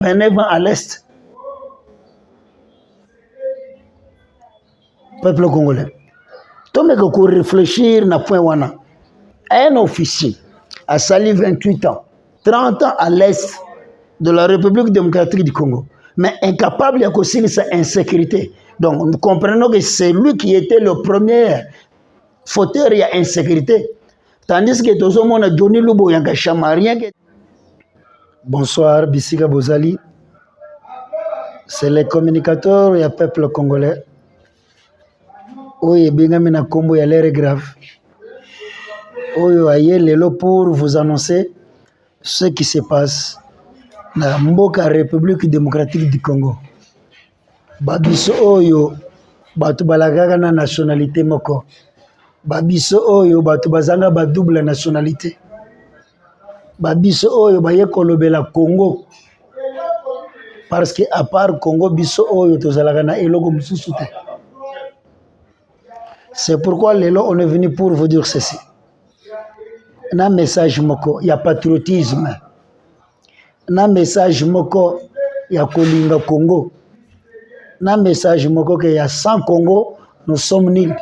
29 ans à l'Est. Peuple congolais. Tout le monde réfléchir na point wana. Un officier a sali 28 ans, 30 ans à l'Est de la République démocratique du Congo, mais incapable de causer sa insécurité. Donc nous comprenons que c'est lui qui était le premier fauteur de l'insécurité. Tandis que tout le monde a Johnny Lubo Yanka Chamarien. Bonsoir, Bissika Bozali. C'est le communicateur du peuple congolais. Oui, Bengamina Kombo, il y a l'air grave. Oui, pour vous annoncer ce qui se passe dans la République démocratique du Congo. Babiso Oyo, Batu Balagaga na nationalité moko. Babiso Oyo, Batu Bazanga ba double nationalité. Babiso Oyo, Baye Kolobela Congo. Parce que à part Congo, Biso Oyo, Tozalagana et Logo Moussousoute. C'est pourquoi on est venu pour vous dire ceci. Un message moko, il y a patriotisme. Un message moko, il y a Kolinga Congo. Un message moko, qu'il y a 100 Congo, nous sommes nuls.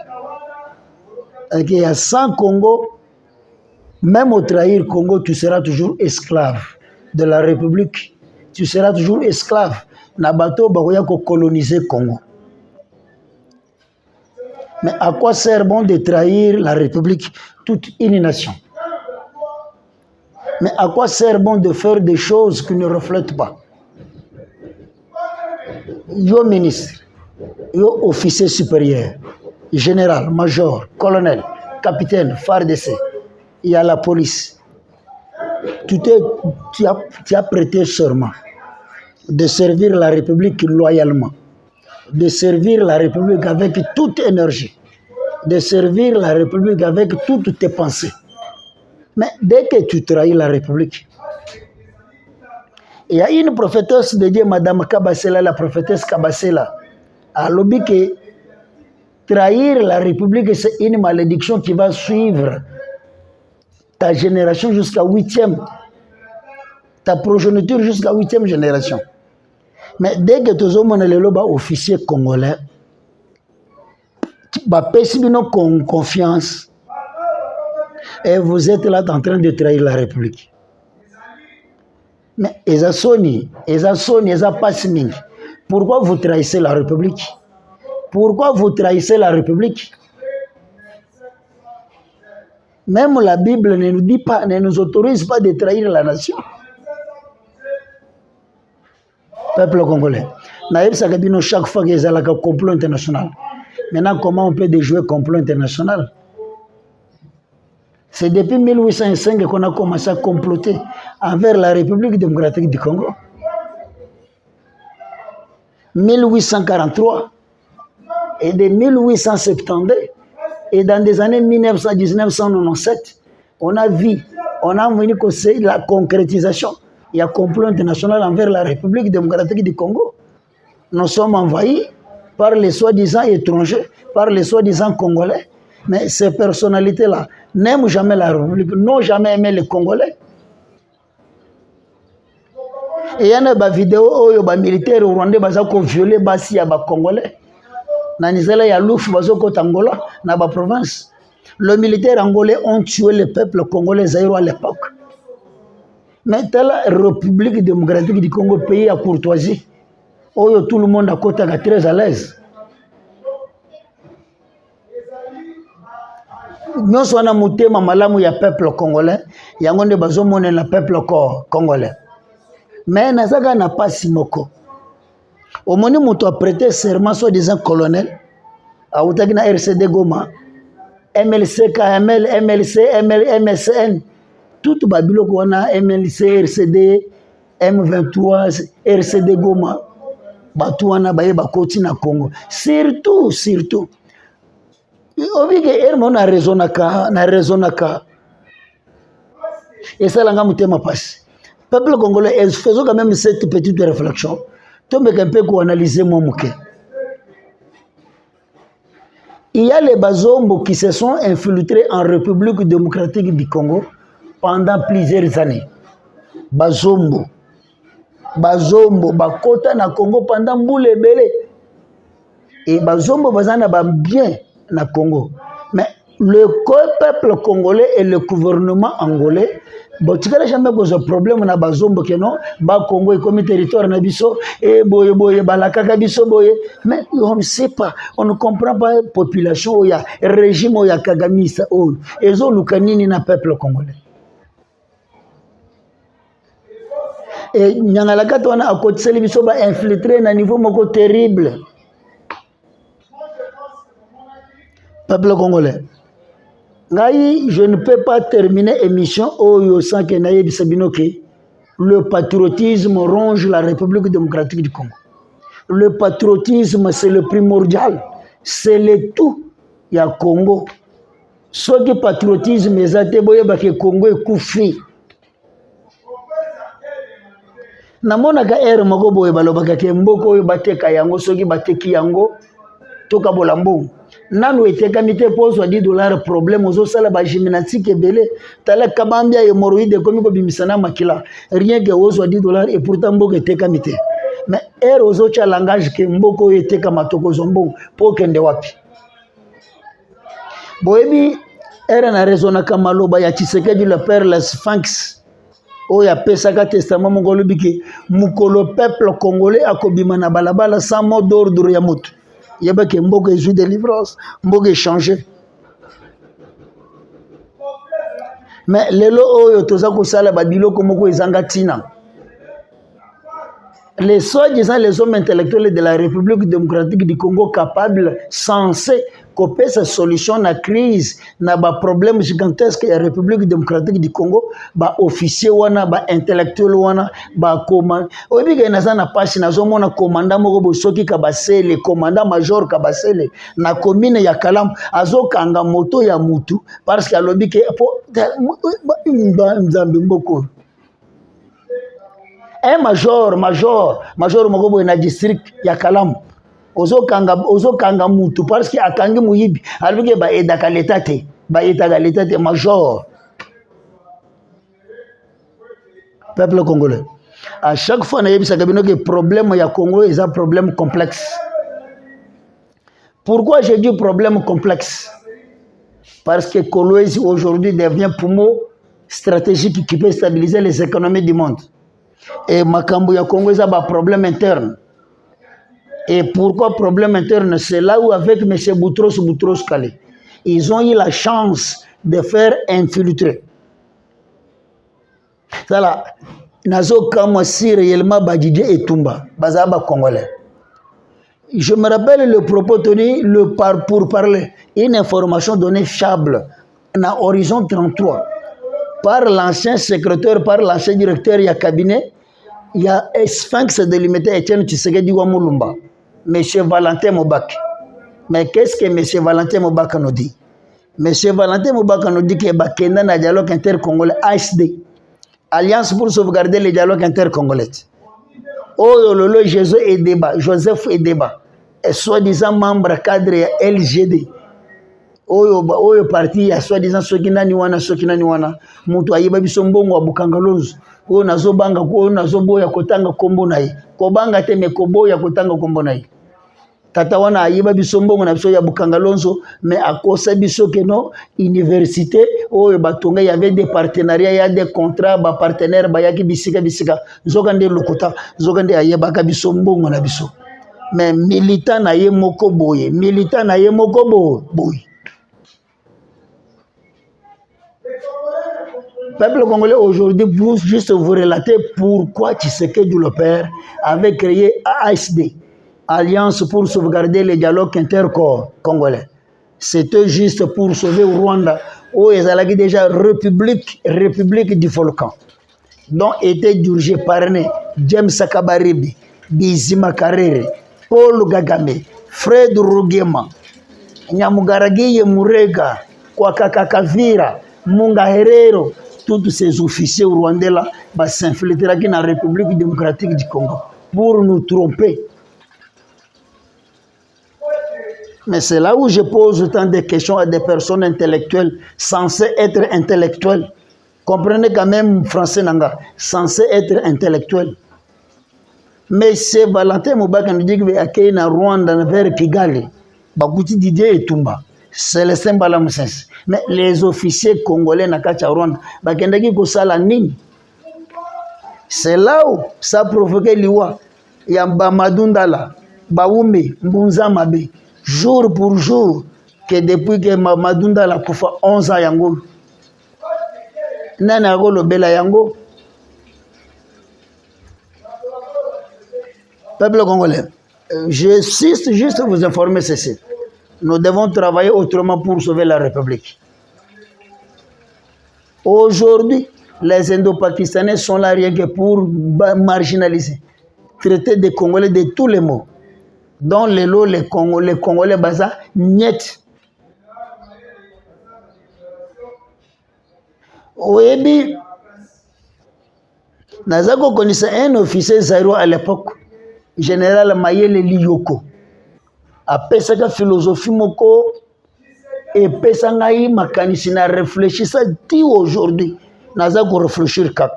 Et qu'il y a 100 Congo, même au trahir Congo, tu seras toujours esclave de la République. Tu seras toujours esclave. Nabato bagoya ko coloniser Congo. Mais à quoi sert bon de trahir la République, toute une nation? Mais à quoi sert bon de faire des choses qui ne reflètent pas? Yo ministre, yo officier supérieur, général, major, colonel, capitaine, FARDC, il y a la police. Tu as prêté serment de servir la République loyalement, de servir la République avec toute énergie, de servir la République avec toutes tes pensées. Mais dès que tu trahis la République, il y a une prophétesse de Dieu, Madame Kabasela, la prophétesse Kabasela, a lobby que trahir la République, c'est une malédiction qui va suivre ta génération jusqu'à 8e, ta progéniture jusqu'à 8e génération. Mais dès que tu as un officier congolais, tu as confiance et vous êtes là en train de trahir la République. Mais pourquoi vous trahissez la République? Pourquoi vous trahissez la République? Même la Bible ne nous dit pas, ne nous autorise pas de trahir la nation. Peuple congolais. Chaque fois qu'il y a un complot international. Maintenant, comment on peut déjouer complot international? C'est depuis 1805 qu'on a commencé à comploter envers la République démocratique du Congo. 1843 et de 1872 et dans des années 1997, on a vu que c'est la concrétisation. Il y a un complot international envers la République démocratique du Congo. Nous sommes envahis par les soi-disant étrangers, par les soi-disant congolais. Mais ces personnalités-là n'aiment jamais la République, n'ont jamais aimé les Congolais. Et il y a des vidéos où les militaires rwandais ont violé les Congolais. Il y a l'ouf Angola, dans la province. Les militaires angolais ont tué le peuple congolais Zaïro à l'époque. Mais la République démocratique du Congo, pays à courtoisie, où tout le monde est très à l'aise. Nous sommes en mutema malamu ya peuple congolais, yangonde bazomone na peuple congolais. Mais nazaka na pasi moko. Omoni muto a prêté serment soi-disant colonel, a utaki na RCD Goma, MLC, KML, MLC, MSN, tout babilo ko na MLC, RCD, M23, RCD Goma, batu wana baye bakoti na Congo. Surtout. Obi ke ermo na raisonnaka. Et ça langa mutema passe. Peuple congolais, faisons quand même cette petite réflexion. Tombe un peu pour analyser mon mouké. Il y a les Bazombo qui se sont infiltrés en République démocratique du Congo pendant plusieurs années. Bazombo. bazombo bakota na Congo pendant boule belé et bazombo bazana ba bien na Congo. Mais le peuple congolais et le gouvernement angolais botikala jamais cause problème na bazombo que non ba Congo est comme territoire na biso et boye balaka biso boye, mais on ne sait pas, on ne comprend pas population ya régime ya kagamisa o ezo lukanini na peuple congolais. Et nyangalaka tona a côté biso ba infiltré na niveau moko terrible. Peuple congolais. Je ne peux pas terminer l'émission sans que le patriotisme ronge la République démocratique du Congo. Le patriotisme, c'est le primordial. C'est le tout. Il y a Congo. Ce qui est patriotisme, c'est que le Congo est koufi. Namonaka ere moko boye balobaka ke mboko oyo bateka yango soki bateki yango toka bolambo. Nanu etekami te po so $10 problème ozo sala ba gymnastique ebele tala kabambia hémorroïde komi ko bimisana makila rien que ozo $10 et pourtant mboko etekami te. Mais ere ozo cha langage ke mboko eteka matoko zombo po kende wapi. Boyebi ere na raisonna kamaloba ya Tshisekedi le père le Sphinx. Oya pesaka testament mongolo biki mukolo peuple congolais akobima na balabala sans mot d'ordre ya moto. Yeba ke mboka ezu délivrance, mboka échanger. Mais lelo oyo toza ko sala ba biloko moko ezanga tina. Les soi-disant les hommes intellectuels de la République démocratique du Congo capables, censés couper sa solution à la crise, na ba problème gigantesque de la République démocratique du Congo, ba officier wana, ba intellectuel wana, ba commandant. Obi ga naza na pasi na zo mona commandant moko bosoki kabasele, commandant major kabasele na commune ya Kalam azo kanga moto ya mutu parce que alobi ke po nzambe mboko. Un major mogobo na district ya Kalam ozo kanga mutu parce que akangi muyibi alibike ba edaka letate major. Peuple congolais à chaque fois na yebisa kabino que problème ya Congo est un problème complexe. Pourquoi j'ai dit problème complexe? Parce que Kolwezi aujourd'hui devient poumon stratégique qui peut stabiliser les économies du monde. Et Makambu ya Congo, ça a un problème interne. Et pourquoi problème interne? C'est là où avec M. Boutros Kale, ils ont eu la chance de faire infiltrer. Ça là, Nazo Kamwasi réellement Badidje et Tumba, Bazaba Congolais. Je me rappelle le propos tenu pour parler, une information donnée fiable, dans Horizon 33, par l'ancien secrétaire, par l'ancien directeur du cabinet. Il y a Sphinx délimité Etienne Tshisekedi Wamulumba, M. Valentin Mobak. Mais qu'est-ce que M. Valentin Mobak nous dit? M. Valentin Mobak nous dit qu'il y a un dialogue intercongolais, ASD, Alliance pour sauvegarder le dialogue intercongolais. Oh, Lolo Joseph Edeba, soi-disant membre cadre LGD. Oyo parti ya soi-disant sokinani wana mutu ayiba biso mbongo wa Bukangalonzo oyo nazobanga ko nazoboya kotanga kombo naye kobanga te me koboya kotanga kombo naye tata wana ayiba biso mbongo na biso ya Bukangalonzo mais akosa biso ke no université oyo batonga y avait des partenariats, y a des contrats ba partenaires ba yaki bisika zokande lokuta zokande ayiba ka biso mbongo na biso mais militant na ye moko boye boye. Peuple congolais aujourd'hui, juste vous relater pourquoi Tshisekedi le père avait créé ASD, Alliance pour sauvegarder le dialogue intercongolais. C'était juste pour sauver le Rwanda, où ils allaient déjà République du Volcan, dont était dirigé par James Sakabaribi, Bizima Karere, Paul Gagame, Fred Rugema, Nyamugaragi Murega, Kwakakavira, Munga Herero. Tous ces officiers rwandais là s'infiltrer dans la République démocratique du Congo pour nous tromper. Mais c'est là où je pose autant de questions à des personnes intellectuelles, censées être intellectuelles. Comprenez quand même, français Nanga, censées être intellectuelles. Mais c'est Valentin Moubaka nous dit qu'il va accueillir na Rwanda vers Kigali. Bakuti Didier et Tumba. Célestin Balamoussens. Mais les officiers congolais na Kacha Rwanda, bakendaki kosala nini? C'est là où ça a provoqué l'Iwa. Il y a Madundala, Baoumé, Mbunza Mabe, jour pour jour, que depuis que Madundala a fait 11 ans, yango. Nana Golo Bela Yango. Peuple congolais, j'insiste juste à vous informer ceci. Nous devons travailler autrement pour sauver la République. Aujourd'hui, les Indo-Pakistanais sont là rien que pour marginaliser, traiter des Congolais de tous les mots. Dans les lots, les Congolais baza, niet. Oebi, Nazako connaissait un officier Zairo à l'époque, général Mayele Liyoko. Après sa philosophie moko, et pesangaï makanisi na réfléchir ça dit aujourd'hui. Nazako réfléchir kak.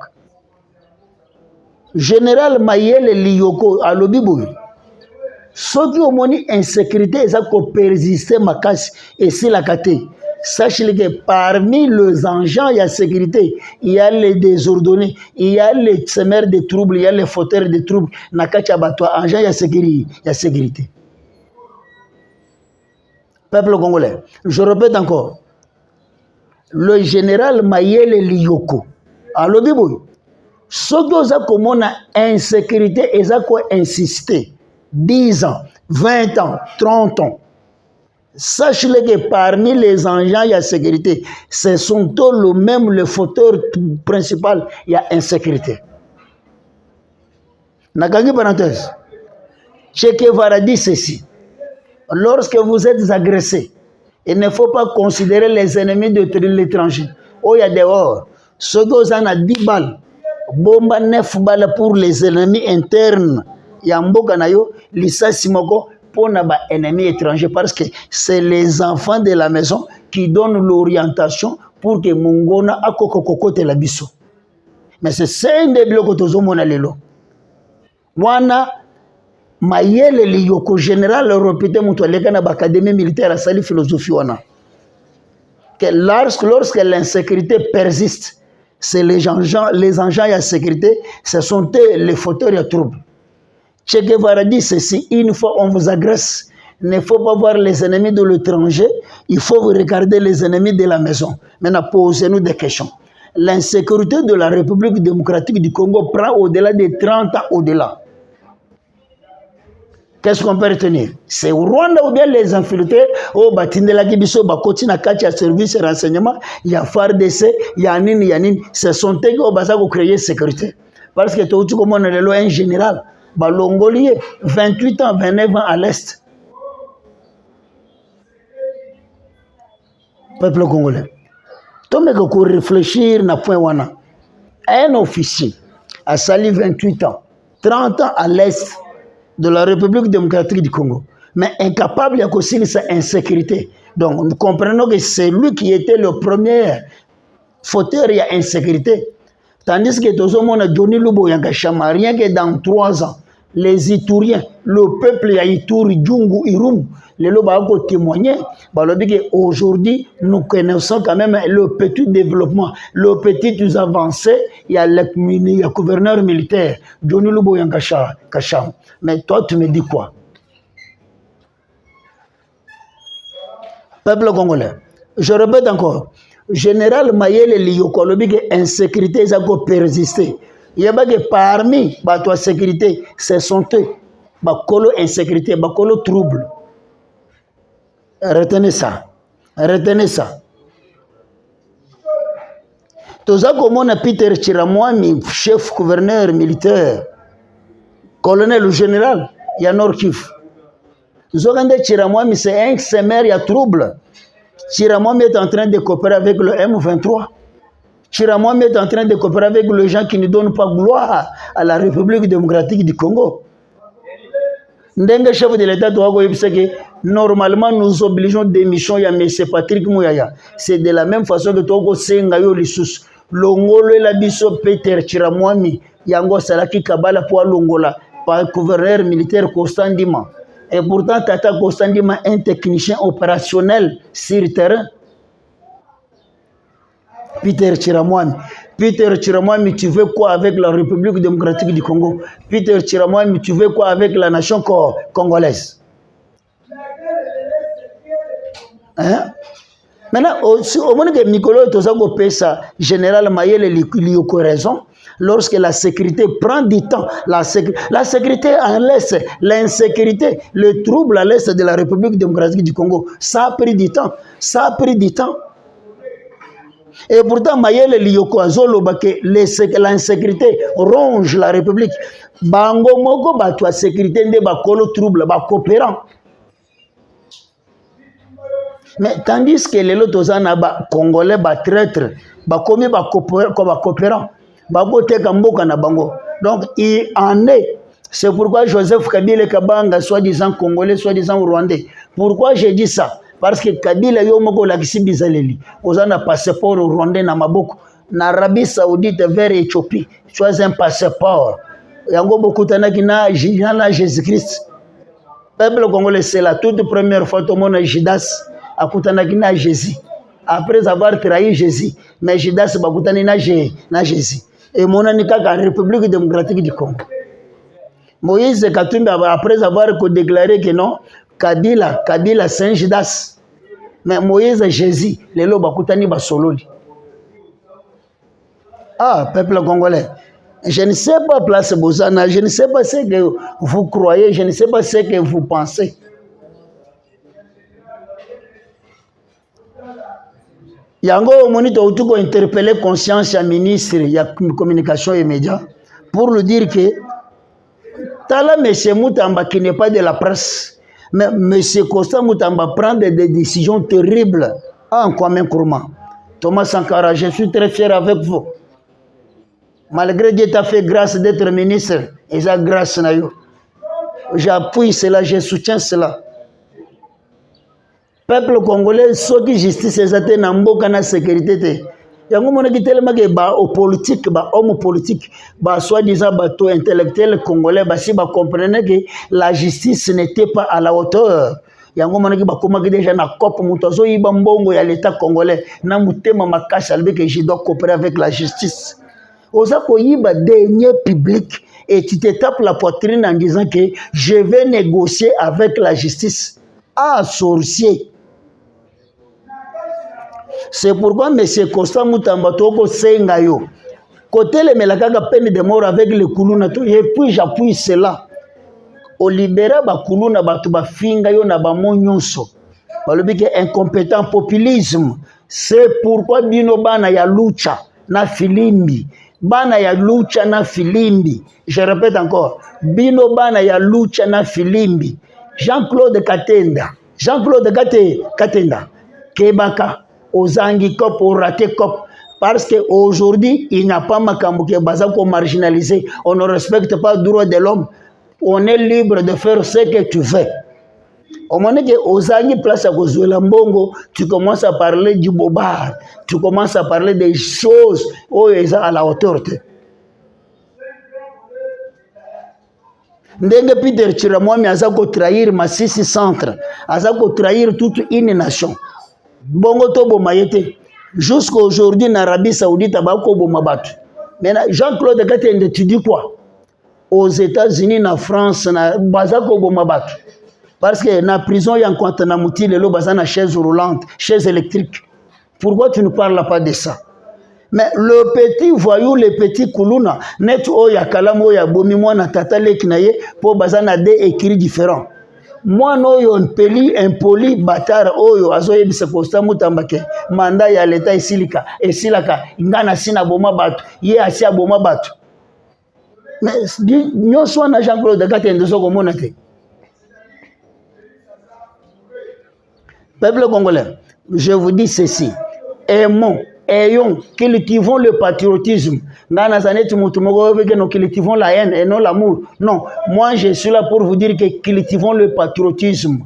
Général Mayele Liyoko à l'Obiboui. Ceux qui ont une insécurité, ils ont persisté makasi et si la kate. Sachez que parmi les agents de sécurité, il y a les désordonnés, il y a les semeurs de troubles, il y a les fauteurs de troubles. Nakacha batwa agents de sécurité. Peuple congolais, je répète encore. Le général Mayele Liyoko, à l'Obiboui, ceux qui ont une insécurité, ils ont insisté. 10 ans, 20 ans, 30 ans. Sachez que parmi les agents de sécurité, ce sont tous même le fauteur principal, il y a insécurité. Nakagi parenthèse. Che Guevara dit ceci. Lorsque vous êtes agressé, il ne faut pas considérer les ennemis de l'étranger. Oh, il y a dehors. Ce qui a 10 balles, bomba 9 balles pour les ennemis internes. Il y a un bokanayo, l'issa simoko pour les ennemis étrangers parce que c'est les enfants de la maison qui donnent l'orientation pour que Mongona a kokokote la biso. Mais c'est un des blocs que mona lelo. Wana Mayele Liyoko général répété mutoleka na l'académie militaire à sali philosophie wana. Que lorsque l'insécurité persiste, c'est les agents de sécurité, ce sont les fauteurs de troubles. Che Guevara dit ceci, une fois on vous agresse, il ne faut pas voir les ennemis de l'étranger, il faut regarder les ennemis de la maison. Maintenant, posez-nous des questions. L'insécurité de la République démocratique du Congo prend au-delà de 30 ans au-delà. Qu'est-ce qu'on peut retenir? C'est au Rwanda ou bien les infiltrés, au Batindela Kibiso, Bakoti Nakachi à service et renseignement, il y a FARDC, il y a Nini, ce sont eux qui ont créé sécurité. Parce que tout le monde est un général. Balongolier, 28 ans, 29 ans à l'Est. Peuple congolais. Tout le monde réfléchir na point wana. Un officier a sali 28 ans, 30 ans à l'Est de la République démocratique du Congo, mais incapable de causer sa insécurité. Donc nous comprenons que c'est lui qui était le premier fauteur de l'insécurité. Tandis que tout le monde a Johnny Lubo Yankashama, rien que dans 3 ans, les Itouriens, le peuple ya Ituri, Djungu, Irum, les lobes ont témoigné. Aujourd'hui, nous connaissons quand même le petit développement, le petit avancé. Il y a le gouverneur militaire, Johnny Lubo Yankashama. Mais toi, tu me dis quoi? Peuple congolais, je répète encore. Général Mayele Liyoko, l'insécurité, ça a persisté. Il y a que parmi la sécurité, ce sont eux. Bakolo insécurité, bakolo trouble. Retenez ça. Retenez ça. Tout ça, comme on a Peter Chiramwami, chef gouverneur militaire, colonel ou général, il y a Nord-Kivu. Zogande Chiramwami, c'est un semeur, il y a trouble. Chiramwami est en train de coopérer avec le M23. Chiramwami est en train de coopérer avec les gens qui ne donnent pas gloire à la République démocratique du Congo. Ndenga chef de l'État doit que normalement nous obligeons des missions à M. Patrick Mouyaya. C'est de la même façon que Togo Sengayo Lissus. Longolo la biso Peter Chiramwami. Yango Salaki Kabala pour Longola. par le gouverneur militaire Constant Ndima. Et pourtant, Tata Constant Ndima est un technicien opérationnel sur le terrain. Peter Chiramwami. Peter Chiramwami, tu veux quoi avec la République démocratique du Congo? Peter Chiramwami, tu veux quoi avec la nation congolaise? Hein? Maintenant, au moment que Mikolo Tozago Pesa, général Mayele Lioko raison, lorsque la sécurité prend du temps, la sécurité en l'Est, l'insécurité, le trouble à l'Est de la République démocratique du Congo, ça a pris du temps. Ça a pris du temps. Et pourtant, Mayele Lioko Azoloba que l'insécurité ronge la République. Bango Moko Batua sécurité de Bakolo trouble, Bakopérant. Mais tandis que les Lotozana Congolais traître, Bakomi Bakopérant, Babote Kamboka na Bango. Donc, il en est. C'est pourquoi Joseph Kabila Kabanga, soi-disant Congolais, soi-disant Rwandais. Pourquoi j'ai dit ça? Parce que Kabila Yomoko Lakisi Bizaleli, Ozana passeport rwandais na Maboko, na Arabie Saoudite vers Éthiopie, choisis un passeport. Yango Bokutanaki na Jésus-Christ. Peuple congolais, c'est la toute première fois tout le monde Judas a Kutanaki na Jésus. Après avoir trahi Jésus, mais Judas Bakutani na Jésus. Et mon anika la République démocratique du Congo. Moïse Katumbi, après avoir déclaré que non, Kabila c'est un Judas. Mais Moïse et Jésus, les lois bakutani basololi. Ah, peuple congolais, je ne sais pas place Bozana, je ne sais pas ce que vous croyez, je ne sais pas ce que vous pensez. Yango monito utuko interpeller conscience ya ministre ya communication et médias pour lui dire que Tala M. Moutamba qui n'est pas de la presse. Mais M. Constant Moutamba prend des décisions terribles en Kwame Nkrumah. Thomas Sankara, je suis très fier avec vous. Malgré Dieu t'a fait grâce d'être ministre, et ça grâce na yo. J'appuie cela, je soutiens cela. Peuple congolais, ceux qui justice exacte na mboka na sécurité. Yango monaki tellement que ba au politique, ba homme politique, ba soi-disant bateau intellectuel congolais, ba si ba comprenait que la justice n'était pas à la hauteur. Yango monaki ba komaki déjà na cop mutozo yiba mbongo ya l'état congolais na mutema makasha albe que je dois coopérer avec la justice. Oza ko yiba deniers publics et tu te tapes la poitrine en disant que je vais négocier avec la justice. Ah, sorcier. C'est pourquoi M. Constant Moutamba Toko Sengayo, côté le Melakaga peine de mort avec le Kuluna, et puis j'appuie cela. Au libéra ba Kuluna Batuba Fingayo na ba Monyonso. Balobi que incompétent populisme. C'est pourquoi Bino Bana ya lucha na filimbi. Bana ya lucha na filimbi. Je répète encore. Bino Bana ya lucha na filimbi. Jean-Claude Katenda. Jean-Claude Katenda. Kebaka. Ozangi cop, au raté cop. Parce qu'aujourd'hui, il n'y a pas makambo qui est basé pour marginaliser. On ne respecte pas le droit de l'homme. On est libre de faire ce que tu veux. Au moment que Ozangi place à Gozuela Mbongo, tu commences à parler du bobard. Tu commences à parler des choses où ils sont à la hauteur. Ndenge Peter Chiramwami a trahir Massissi Centre, a trahir toute une nation. Bongo tobo mayete jusqu'à aujourd'hui en Arabie Saoudite abako bomabatu. Maintenant Jean-Claude Katende tu dis quoi? Aux États-Unis, en France, na bazako bomabatu. Parce que na prison ya Guantanamo le lo bazana chaise roulante, chaise électrique. Pourquoi tu ne parles pas de ça? Mais le petit voyou, le petit kuluna, net oya kalamo ya bomi mwana tata lekinaye pour bazana des écrits différents. Moi noyo impoli batara oyo azoye bise Constant Moutamba ke manda ya leta esilaka ngana sina boma batu ye asia boma batu. Mais nyonso na Jean-Claude Katende soko mona te. Peuple congolais, je vous dis ceci, ayons, cultivons le patriotisme. Nous cultivons la haine et non l'amour. Non, moi je suis là pour vous dire que cultivons le patriotisme.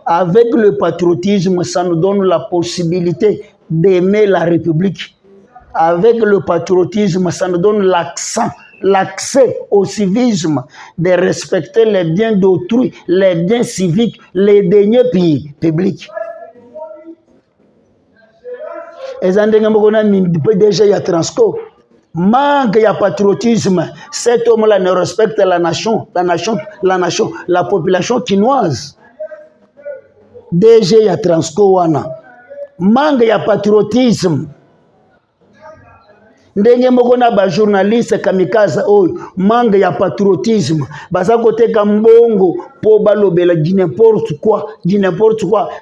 Avec le patriotisme, ça nous donne la possibilité d'aimer la République. Avec le patriotisme, ça nous donne l'accent l'accès au civisme, de respecter les biens d'autrui, les biens civiques, les deniers publics. Et ça, déjà, il y a Transco. Manque, il y a patriotisme. Cet homme-là ne respecte la population chinoise. Déjà, il y a Transco. Manque, il y a patriotisme. Ndenge moko na ba journaliste kamikaze oyo manque ya patriotisme baza koteka mbongo po balobela di n'importe quoi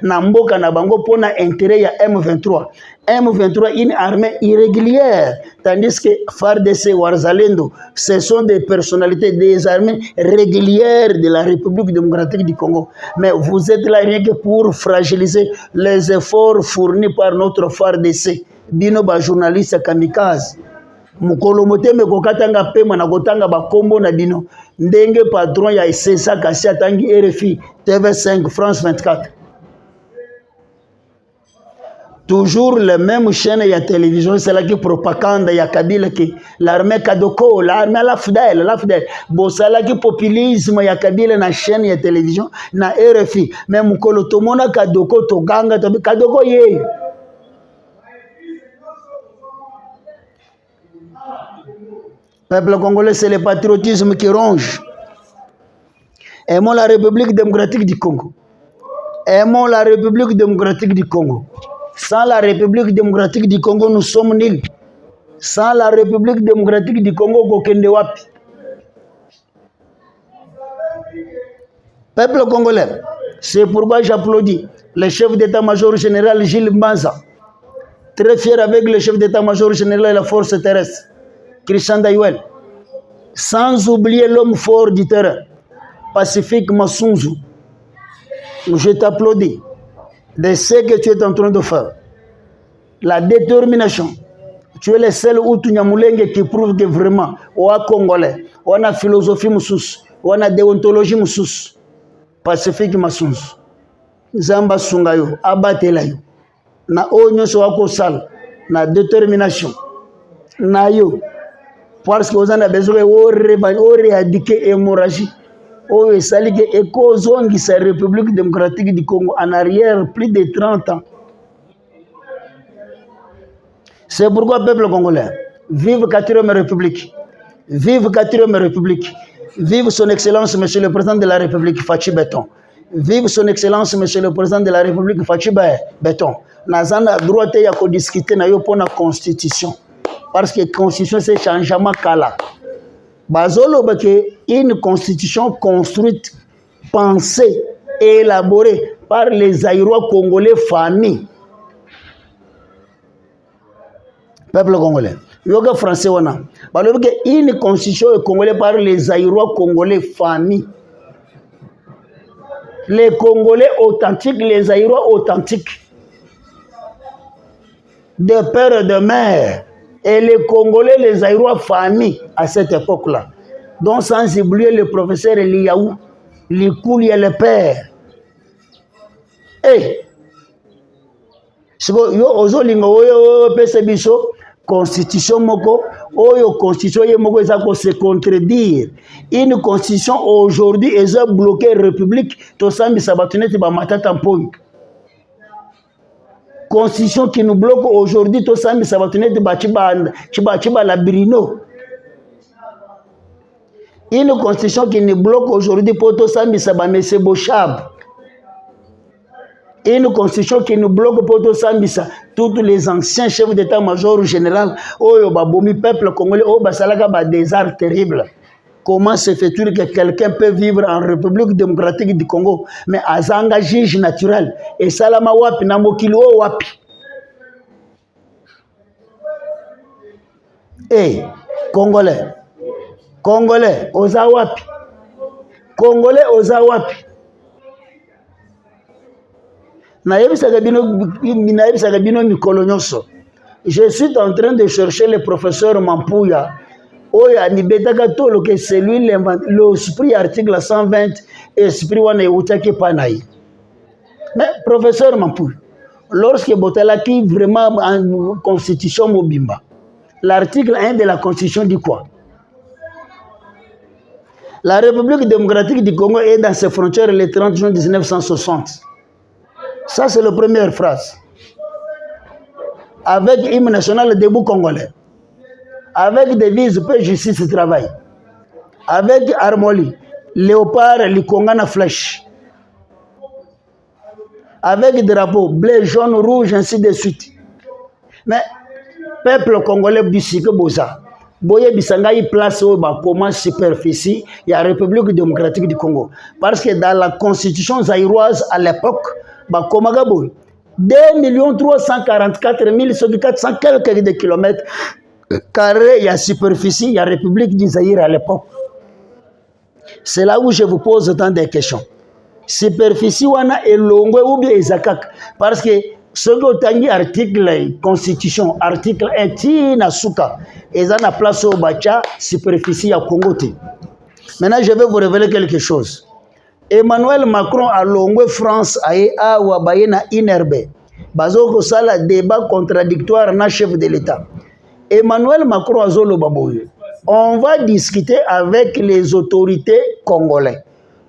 na mboka na bango pona intérêt ya M23. M23 une armée irrégulière tandis que FARDC Wazalendo ce sont des personnalités des armées régulières de la République démocratique du Congo. Mais vous êtes là rien que pour fragiliser les efforts fournis par notre FARDC. Bino ba journaliste kamikaze mukolo moteme kokatanga pema na kotanga bakombo na bino ndenge patron ya SSA kasi atangi RFI TV5 France 24 toujours les mêmes chaînes ya télévision c'est là qui propagande ya Kabila ki l'armée Kadoko l'armée la FDL bo sala ki populisme ya Kabila na chaîne ya télévision na RFI même mukolo tomona Kadoko to ganga to Kadoko ye. Peuple congolais, c'est le patriotisme qui ronge. Aimons la République démocratique du Congo. Aimons la République démocratique du Congo. Sans la République démocratique du Congo, nous sommes nuls. Sans la République démocratique du Congo, kokende wapi. Peuple congolais, c'est pourquoi j'applaudis le chef d'état-major général Gilles Mbanza. Très fier avec le chef d'état-major général de la force terrestre. Christian Dayuel, sans oublier l'homme fort du terrain, Pacifique Massunzu. Je t'applaudis de ce que tu es en train de faire. La détermination. Tu es le seul Outunyamulenge qui prouve que vraiment, on a Congolais, on a philosophie moussous, on a déontologie moussous. Pacifique Massunzu. Zamba Sungayo, abatelayo. Na onyo so wako sal, na détermination. Na yo. Parce que vous en avez besoin d'éradiquer l'hémorragie. Et ça dit que la République démocratique du Congo en arrière plus de 30 ans. C'est pourquoi le peuple congolais, vive la 4e République, vive la 4e République, vive son Excellence Monsieur le Président de la République Fachi Béton, vive son Excellence Monsieur le Président de la République Fachi Béton. Nous avons le droit de discuter pour la Constitution. Parce que la constitution c'est changement kala. Bazolo une constitution construite, pensée et élaborée par les Aïrois congolais familles. Peuple congolais. Yoga français wana. Balobi une constitution congolaise par les Aïrois congolais familles. Les Congolais authentiques, les Aïrois authentiques. De père et de mère. Et les Congolais, les Aïrois familles à cette époque-là. Donc sans oublier le professeur Eliaou, Likouli et le père. Et, constitution moko, constitution moko se contredire. Une constitution aujourd'hui est bloquée République, tout ça mais ça va tenir ba matata mponi. Constitution qui nous bloque aujourd'hui, tout ça, mais ça va tenir de Chiba la Brino. Une constitution qui nous bloque aujourd'hui, pour tout ça, mais ça va mettre Bochab. Une constitution qui nous bloque pour tout ça, mais ça, tous les anciens chefs d'état-major général, oh, babomi peuple congolais, oh, basalaga, des arts terribles. Comment se fait-il que quelqu'un peut vivre en République démocratique du Congo, mais à Zanga juge naturel, et Salama wapi, Namokilo wapi? Eh, Congolais, oza wapi? Congolais, oza wapi? Je suis en train de chercher le professeur Mampouya. Oya ni betaka tolo que c'est lui l'esprit article 120 esprit wana utaki panai. Mais professeur Mampou, lorsque botalaki vraiment en constitution mobimba, l'article 1 de la constitution dit quoi? La République démocratique du Congo est dans ses frontières le 30 juin 1960. Ça, c'est la première phrase. Avec hymne national debout congolais. Avec devise paix, justice et travail. Avec Armoli, léopard, Likongana flèche. Avec drapeau bleu, jaune, rouge, ainsi de suite. Mais peuple congolais bisike boza. Boye bisangai place au comment superficie, il y a la République démocratique du Congo. Parce que dans la constitution zaïroise à l'époque, Bakomaga boy 2 344 400 quelques de kilomètres carrés, il y a superficie, il y a République du Zaïre à l'époque. C'est là où je vous pose tant de questions. Superficie wana elongwe ou bien ezakak parce que ce que article constitution article 1 tina suka ezana place au bacha superficie ya Congo te. Maintenant je vais vous révéler quelque chose. Emmanuel Macron a longwe France aye awa baye na inerbe bazoko sala débat contradictoire na chef de l'État. Emmanuel Macron azolo baboye. On va discuter avec les autorités congolaises.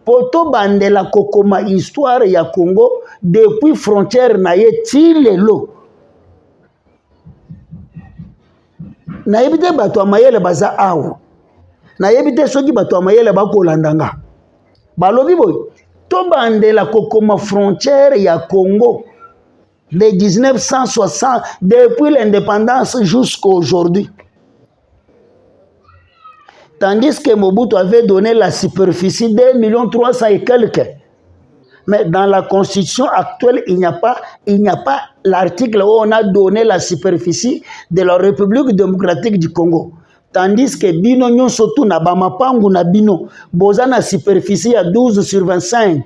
Poto bandela kokoma histoire ya Congo depuis frontière na ye tilelo. Na yebite bato amayele baza awo. Na yebite soki bato amayele bakolandanga. Balobi boy. To bandela kokoma frontière ya Congo de 1960 depuis l'indépendance jusqu'à aujourd'hui. Tandis que Mobutu avait donné la superficie de 2 300 000 et quelques. Mais dans la constitution actuelle, il n'y a pas l'article où on a donné la superficie de la République démocratique du Congo. Tandis que Bino Nyon Sotou na Bamapangu na Bino, Bozana superficie à 12 sur 25,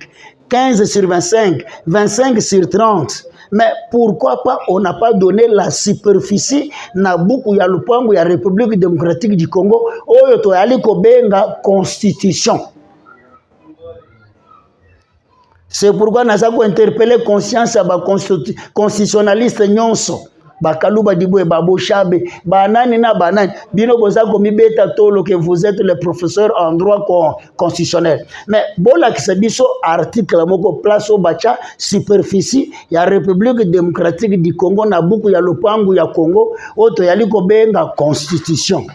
15 sur 25, 25 sur 30. Mais pourquoi pas on n'a pas donné la superficie na buku ya lupangu ya République démocratique du Congo oyo to yali ko benga constitution. C'est pourquoi nous avons interpellé conscience à ba constitutionnaliste nyonso bakaluba dibwe babo shabe banani na banani bino boza komi beta tolo que vous êtes le professeur en droit constitutionnel. Mais bola kisabiso article moko place au bacha superficie ya République démocratique du Congo na buku ya lupangu ya Congo oto yali ko benga constitution.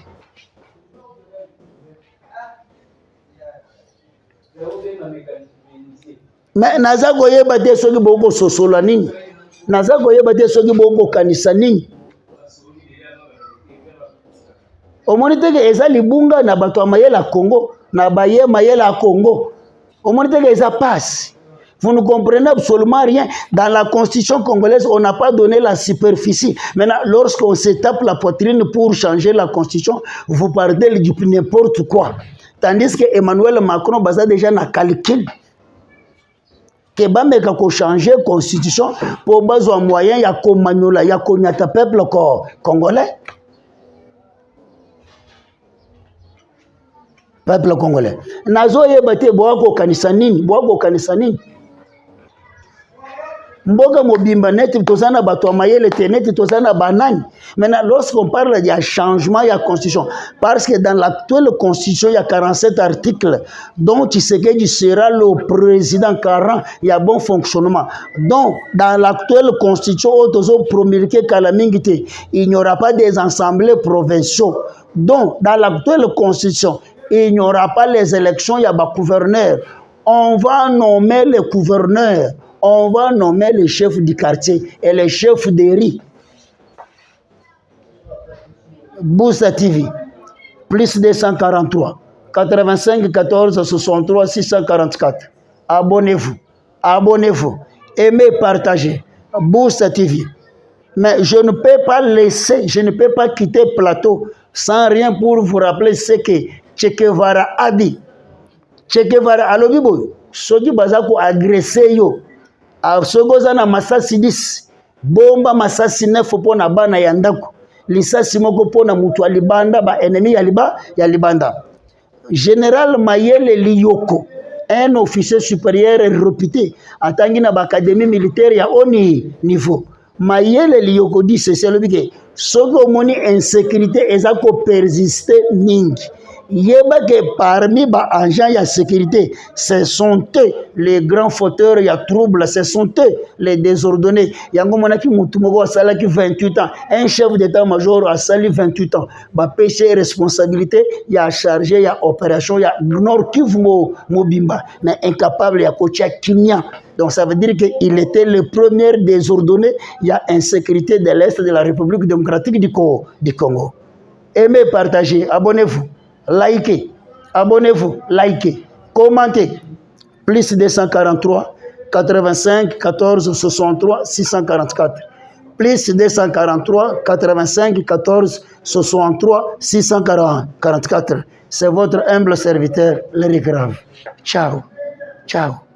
Mais naza koyeba te soki boko sosola nini. Naza koyeba te soki boko kanisa nini. Omoni teke eza libunga na bato amayela Congo na baye mayela Congo. Omoni teke eza passe. Vous ne comprenez absolument rien. Dans la constitution congolaise, on n'a pas donné la superficie. Maintenant, lorsqu'on se tape la poitrine pour changer la constitution, vous parlez du n'importe quoi. Tandis que Emmanuel Macron basa déjà na calcul. Que bameka ko changer constitution pour bazwa moyen ya ko manyola ya ko nyata peuple congolais. Peuple congolais. Nazo yebate boako kanisa nini? Boako kanisa nini? Mboga mobimba neti tozana bato mayele teneti tozana banani. Maintenant lorsqu'on parle de changement de la constitution parce que dans l'actuelle constitution il y a 47 articles dont Tshisekedi sera le président car il y a bon fonctionnement. Donc dans l'actuelle constitution autozo promulgué calamingité, il n'y aura pas des assemblées provinciaux. Donc dans l'actuelle constitution, il n'y aura pas les élections, il y a des gouverneurs. On va nommer les gouverneurs. On va nommer les chefs du quartier et les chefs des riz. Boussa TV, plus 243, 85 14 63 644. Abonnez-vous, abonnez-vous, aimez, partagez. Boussa TV. Mais je ne peux pas laisser, je ne peux pas quitter le plateau sans rien pour vous rappeler ce que Che Guevara a dit. Che Guevara a dit, soki bazako agressé yo. A sogoza na masasi 10 bomba masasi 9 pona bana ya ndako lisasi moko pona mutu alibanda ba ennemi ya libanda. Général Mayele Liyoko, un officier supérieur réputé atangi na académie militaire ya haut niveau. Mayele Liyoko dit c'est le biké sogo moni insécurité ezako persister mingi Yeba que parmi les agents de sécurité, ce sont eux les grands fauteurs, il y a trouble, ce sont eux les désordonnés. Il y a un 28 ans, un chef d'état-major a sali 28 ans. Bah, péché et responsabilité, il y a chargé, il y a opération, il y a Nord Kivu Mobimba, mais incapable, il y a Kocha Kimia. Donc ça veut dire qu'il était le premier désordonné. Il y a insécurité de l'Est de la République démocratique du Congo. Aimez, partagez, abonnez-vous. Likez, abonnez-vous, likez, commentez. Plus 243 85 14 63 644. Plus 243 85 14 63 644. C'est votre humble serviteur, Larry Grave. Ciao, ciao.